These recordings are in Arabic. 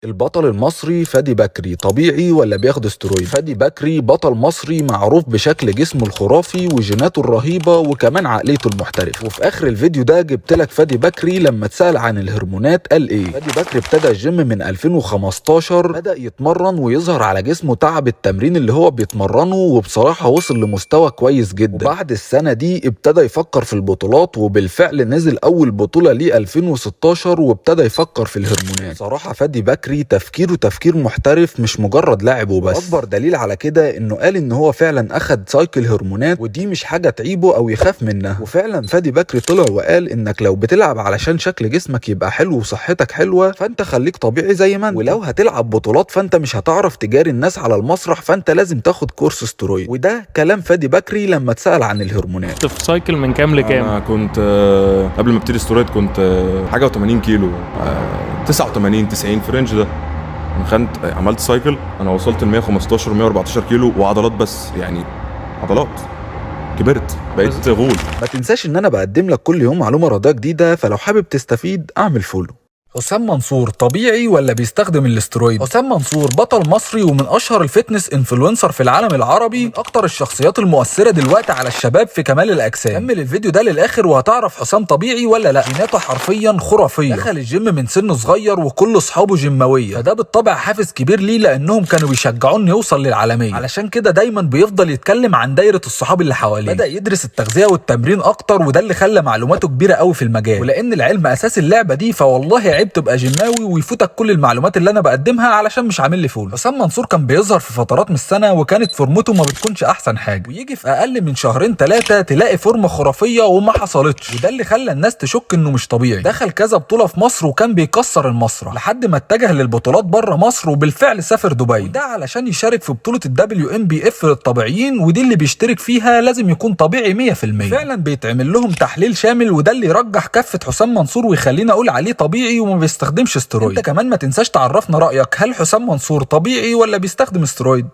البطل المصري فادي بكري طبيعي ولا بياخد استرويد؟ فادي بكري بطل مصري معروف بشكل جسمه الخرافي وجيناته الرهيبة وكمان عقليته المحترفة. وفي اخر الفيديو ده جبت لك فادي بكري لما اتسأل عن الهرمونات قال ايه. فادي بكري ابتدى الجيم من 2015، بدأ يتمرن ويظهر على جسمه تعب التمرين اللي هو بيتمرنه، وبصراحة وصل لمستوى كويس جدا. وبعد السنة دي ابتدى يفكر في البطولات، وبالفعل نزل اول بطولة ليه 2016 وابتدى يفكر في الهرمونات. صراحة فادي بكري تفكيره تفكير محترف مش مجرد لاعب وبس. اكبر دليل على كده انه قال ان هو فعلا اخد سايكل هرمونات، ودي مش حاجه تعيبه او يخاف منها. وفعلا فادي بكري طلع وقال انك لو بتلعب علشان شكل جسمك يبقى حلو وصحتك حلوه فانت خليك طبيعي زي ما انت، ولو هتلعب بطولات فانت مش هتعرف تجاري الناس على المسرح، فانت لازم تاخد كورس استرويد. وده كلام فادي بكري لما اتسال عن الهرمونات. في سايكل من كام لكام؟ انا كنت قبل ما ابتدي استرويد كنت حاجه و80 كيلو، 89 90 في الرينج ده. عملت سايكل انا وصلت ل 115 114 كيلو وعضلات، بس يعني عضلات كبرت بقيت غول. ما تنساش ان انا بقدم لك كل يوم معلومه رياضيه جديده، فلو حابب تستفيد اعمل فولو. حسام منصور طبيعي ولا بيستخدم الاسترويد؟ حسام منصور بطل مصري ومن اشهر الفتنس انفلونسر في العالم العربي، من اكتر الشخصيات المؤثره دلوقتي على الشباب في كمال الاجسام. كمل الفيديو ده للاخر وهتعرف حسام طبيعي ولا لا. جيناته حرفيا خرافيه، دخل الجيم من سن صغير وكل اصحابه جيماويه، فده بالطبع حافز كبير ليه لانهم كانوا بيشجعوه انه يوصل للعالميه. علشان كده دايما بيفضل يتكلم عن دايره الصحاب اللي حواليه. بدا يدرس التغذيه والتمرين اكتر، وده اللي خلى معلوماته كبيره قوي في المجال. ولان العلم اساس اللعبه دي، فوالله عيب تبقى جيماوي ويفوتك كل المعلومات اللي انا بقدمها علشان مش عامل لي فول. حسام منصور كان بيظهر في فترات من السنه وكانت فورمته ما بتكونش احسن حاجه، ويجي في اقل من شهرين ثلاثه تلاقي فورمه خرافيه وما حصلتش، وده اللي خلى الناس تشك انه مش طبيعي. دخل كذا بطوله في مصر وكان بيكسر المسرح لحد ما اتجه للبطولات بره مصر، وبالفعل سافر دبي، وده علشان يشارك في بطوله WNBF للطبيعيين، ودي اللي بيشترك فيها لازم يكون طبيعي 100%. فعلا بيتعمل لهم تحليل شامل، وده اللي يرجح كفه حسام منصور ويخلينا اقول عليه طبيعي وما بيستخدمش استرويد. انت كمان ما تنساش تعرفنا رأيك، هل حسام منصور طبيعي ولا بيستخدم استرويد؟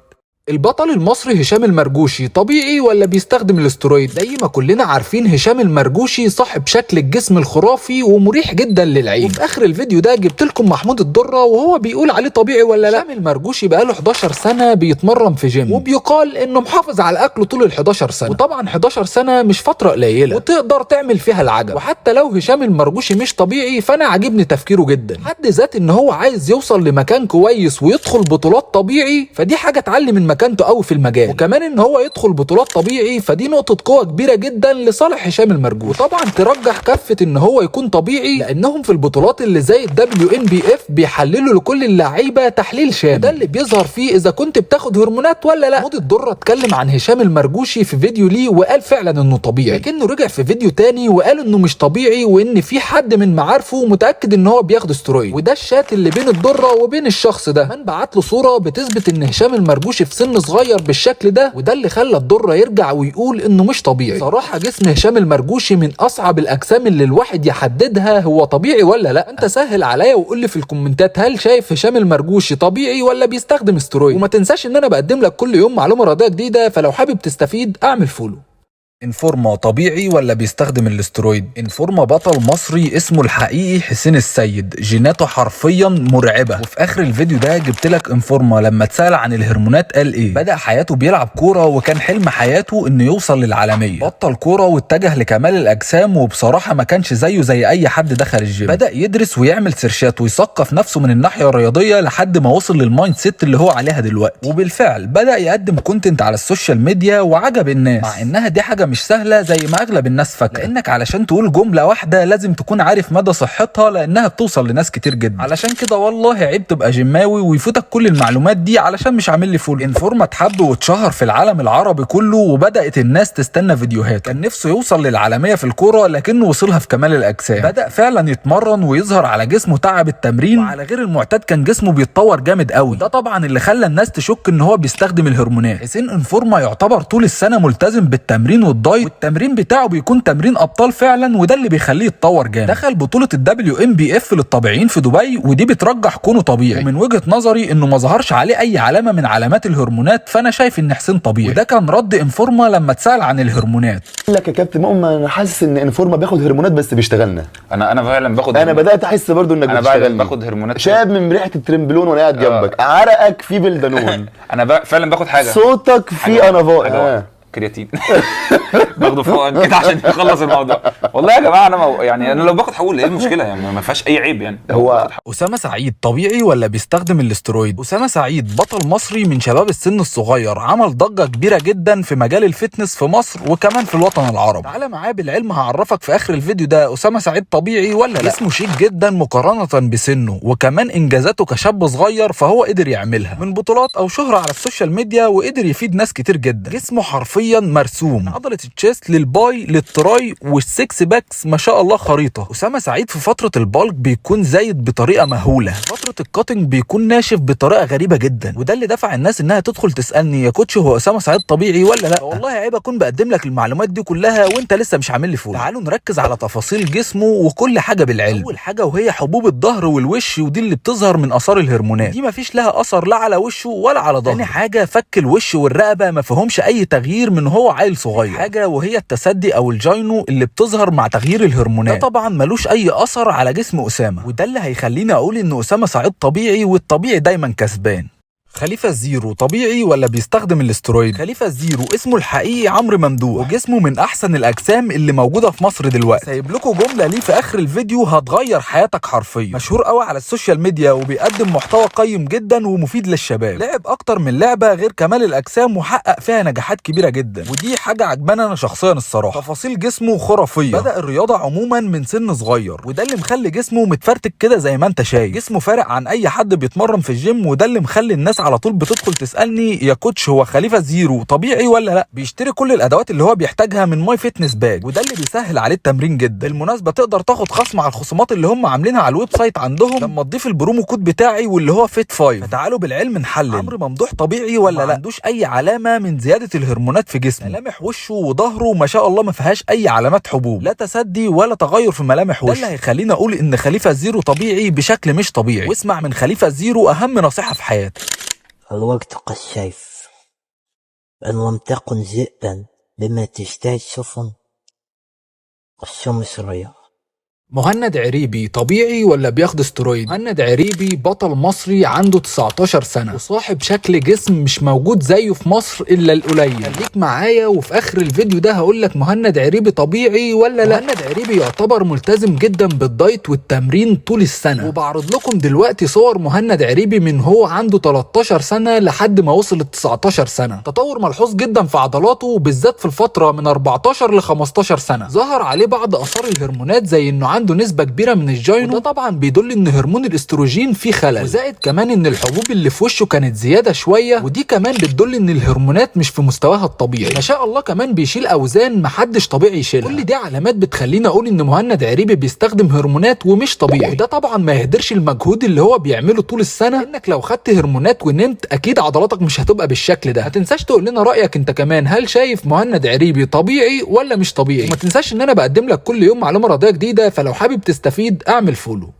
البطل المصري هشام المرجوشي طبيعي ولا بيستخدم الاسترويد؟ زي ما كلنا عارفين هشام المرجوشي صاحب شكل الجسم الخرافي ومريح جدا للعين. وفي اخر الفيديو ده جبت لكم محمود الدره وهو بيقول عليه طبيعي ولا لا. هشام المرجوشي بقاله 11 سنه بيتمرن في جيم، وبيقال انه محافظ على اكله طول ال 11 سنه، وطبعا 11 سنه مش فتره قليله وتقدر تعمل فيها العجب. وحتى لو هشام المرجوشي مش طبيعي فانا عاجبني تفكيره جدا، حد ذات ان هو عايز يوصل لمكان كويس ويدخل بطولات طبيعي، فدي حاجه تعلي من مكانته قوي في المجال. وكمان ان هو يدخل بطولات طبيعي فدي نقطه قوه كبيره جدا لصالح هشام المرجوشي. وطبعا ترجح كفه ان هو يكون طبيعي، لانهم في البطولات اللي زي WNBF بيحللوا لكل اللعيبه تحليل شامل، وده اللي بيظهر فيه اذا كنت بتاخد هرمونات ولا لا. محمود الدره اتكلم عن هشام المرجوشي في فيديو ليه وقال فعلا انه طبيعي، لكنه رجع في فيديو تاني وقال انه مش طبيعي، وان في حد من معارفه متاكد ان هو بياخد استرويد. وده الشات اللي بين الدره وبين الشخص ده، من بعت له صوره بتثبت ان هشام المرجوشي في سن صغير بالشكل ده، وده اللي خلى الدره يرجع ويقول انه مش طبيعي. صراحه جسم هشام المرجوشي من اصعب الاجسام اللي الواحد يحددها هو طبيعي ولا لا. انت سهل عليا وقول لي في الكومنتات هل شايف هشام المرجوشي طبيعي ولا بيستخدم استرويد. وما تنساش ان انا بقدم لك كل يوم معلومه رياضيه جديده، فلو حابب تستفيد اعمل فولو. انفورما طبيعي ولا بيستخدم الاسترويد؟ انفورما بطل مصري اسمه الحقيقي حسين السيد، جيناته حرفيا مرعبه. وفي اخر الفيديو ده جبت لك انفورما لما اتسال عن الهرمونات قال ايه. بدا حياته بيلعب كوره وكان حلم حياته انه يوصل للعالميه، بطل كوره واتجه لكمال الاجسام، وبصراحه ما كانش زيه زي اي حد دخل الجيم. بدا يدرس ويعمل سيرشات ويثقف نفسه من الناحيه الرياضيه لحد ما وصل للمايند سيت اللي هو عليها دلوقتي. وبالفعل بدا يقدم كونتنت على السوشيال ميديا وعجب الناس، مع انها دي حاجه مش سهله زي ما اغلب الناس فاكره، لانك علشان تقول جمله واحده لازم تكون عارف مدى صحتها، لانها بتوصل لناس كتير جدا. علشان كده والله عيب تبقى جيماوي ويفوتك كل المعلومات دي علشان مش عامل لي فول. انفورما اتحب واتشهر في العالم العربي كله، وبدات الناس تستنى فيديوهات. كان نفسه يوصل للعالميه في الكوره لكنه وصلها في كمال الاجسام. بدا فعلا يتمرن ويظهر على جسمه تعب التمرين، وعلى غير المعتاد كان جسمه بيتطور جامد قوي، ده طبعا اللي خلى الناس تشك ان هو بيستخدم الهرمونات. حسين انفورما يعتبر طول السنه ملتزم بالتمرين الدايت، والتمرين بتاعه بيكون تمرين ابطال فعلا، وده اللي بيخليه يتطور جامد. دخل بطوله WMBF للطبيعيين في دبي، ودي بترجح كونه طبيعي، ومن وجهه نظري انه ما ظهرش عليه اي علامه من علامات الهرمونات، فانا شايف ان حسين طبيعي. وده كان رد انفورما لما اتسال عن الهرمونات. لك يا كابتن مؤمن انا حاسس ان انفورما بياخد هرمونات بس بيشتغلنا. انا فعلا باخد انا بدات احس برضو انك انا باخد هرمونات. شاب من ريحه الترمبلون وانا قاعد جنبك، عرقك فيه بلدانون. انا فعلا باخد حاجه، صوتك فيه انافاق. كرياتين باخده فوق كده عشان يخلص الموضوع. والله يا جماعه انا يعني انا لو باخد هقول ايه المشكله يعني، ما فيهاش اي عيب يعني. هو أسامة سعيد طبيعي ولا بيستخدم الاسترويد؟ أسامة سعيد بطل مصري من شباب السن الصغير، عمل ضجة كبيرة جدا في مجال الفتنس في مصر وكمان في الوطن العربي. تعالى معايا بالعلم هعرفك في آخر الفيديو ده أسامة سعيد طبيعي ولا لا. اسمه شيك جدا مقارنة بسنه، وكمان إنجازاته كشاب صغير فهو قدر يعملها من بطولات أو شهرة على السوشيال ميديا، وقدر يفيد ناس كتير جدا. جسمه حرفيا مرسوم، عضلة التشيست للباي للتراي والسكس باكس ما شاء الله خريطة. أسامة سعيد في فترة البالك بيكون زايد بطريقة مهولة، فترة الكاتنج بيكون ناشف بطريقة غريبة جدا، وده اللي دفع الناس انها تدخل تسألني يا كوتش هو أسامة سعيد طبيعي ولا لا. والله عيب اكون بقدم لك المعلومات دي كلها وانت لسه مش عامل لي فول. تعالوا نركز على تفاصيل جسمه وكل حاجة بالعلم. اول حاجة وهي حبوب الظهر والوش، ودي اللي بتظهر من اثار الهرمونات، دي مفيش لها اثر لا على وشه ولا على ظهره. تاني حاجة فك الوش والرقبة ما فيهمش اي تغيير من هو عيل صغير. حاجة وهي التسدي او الجاينو اللي بتظهر مع تغيير الهرمونات، ده طبعا ملوش اي اثر على جسم أسامة، وده اللي هيخليني اقول ان أسامة سعيد طبيعي، والطبيعي دايما كسبان. خليفة الزيرو طبيعي ولا بيستخدم الاسترويد؟ خليفة الزيرو اسمه الحقيقي عمرو ممدوح، وجسمه من احسن الاجسام اللي موجوده في مصر دلوقتي. سايب لكم جمله ليه في اخر الفيديو هتغير حياتك حرفيا. مشهور قوي على السوشيال ميديا وبيقدم محتوى قيم جدا ومفيد للشباب. لعب اكتر من لعبه غير كمال الاجسام وحقق فيها نجاحات كبيره جدا، ودي حاجه عجباني انا شخصيا الصراحه. تفاصيل جسمه خرافيه، بدا الرياضه عموما من سن صغير، وده اللي مخلي جسمه متفرتك كده زي ما انت شايف. جسمه فارق عن اي حد بيتمرن في الجيم، وده اللي مخلي الناس على طول بتدخل تسالني يا كوتش هو خليفة زيرو طبيعي ولا لا. بيشتري كل الادوات اللي هو بيحتاجها من ماي فيتنس باج، وده اللي بيسهل عليه التمرين جدا. بالمناسبه تقدر تاخد خصم على الخصومات اللي هم عاملينها على الويب سايت عندهم لما تضيف البرومو كود بتاعي واللي هو فيت 5. فتعالوا بالعلم نحلل عمرو ممدوح طبيعي ولا لا. ما عندوش اي علامه من زياده الهرمونات في جسمه، ملامح وشه وظهره ما شاء الله ما فيهاش اي علامات حبوب، لا تسدي ولا تغير في ملامح وشه. ده اللي هيخليني اقول ان خليفة زيرو طبيعي بشكل مش طبيعي. واسمع من خليفة زيرو اهم نصيحه في حياتك: الوقت كالسيف، إن لم تكن ذئبا بما تشتهي السفن الشمس رياح. مهند عريبي طبيعي ولا بياخد استرويد؟ مهند عريبي بطل مصري عنده 19 سنة وصاحب شكل جسم مش موجود زيه في مصر إلا القليل. خليك معايا وفي آخر الفيديو ده هقولك مهند عريبي طبيعي ولا لا. مهند عريبي يعتبر ملتزم جدا بالدايت والتمرين طول السنة، وبعرض لكم دلوقتي صور مهند عريبي من هو عنده 13 سنة لحد ما وصل ل 19 سنة. تطور ملحوظ جدا في عضلاته، وبالذات في الفترة من 14 ل 15 سنة. ظهر عليه بعض آثار الهرمونات زي إنه عنده نسبة كبيرة من الجاينو، وده طبعا بيدل ان هرمون الاستروجين فيه خلل، وزائد كمان ان الحبوب اللي في وشه كانت زيادة شوية، ودي كمان بتدل ان الهرمونات مش في مستواها الطبيعي. ما شاء الله كمان بيشيل اوزان محدش طبيعي يشيلها. كل دي علامات بتخليني اقول ان مهند عريبي بيستخدم هرمونات ومش طبيعي، وده طبعا ما يهدرش المجهود اللي هو بيعمله طول السنة، انك لو خدت هرمونات ونمت اكيد عضلاتك مش هتبقى بالشكل ده. ما تنساش تقول لنا رأيك انت كمان، هل شايف مهند عريبي طبيعي ولا مش طبيعي؟ وما تنساش ان انا بقدم لك كل يوم معلومة رياضية جديدة، فلو حابب تستفيد اعمل فولو.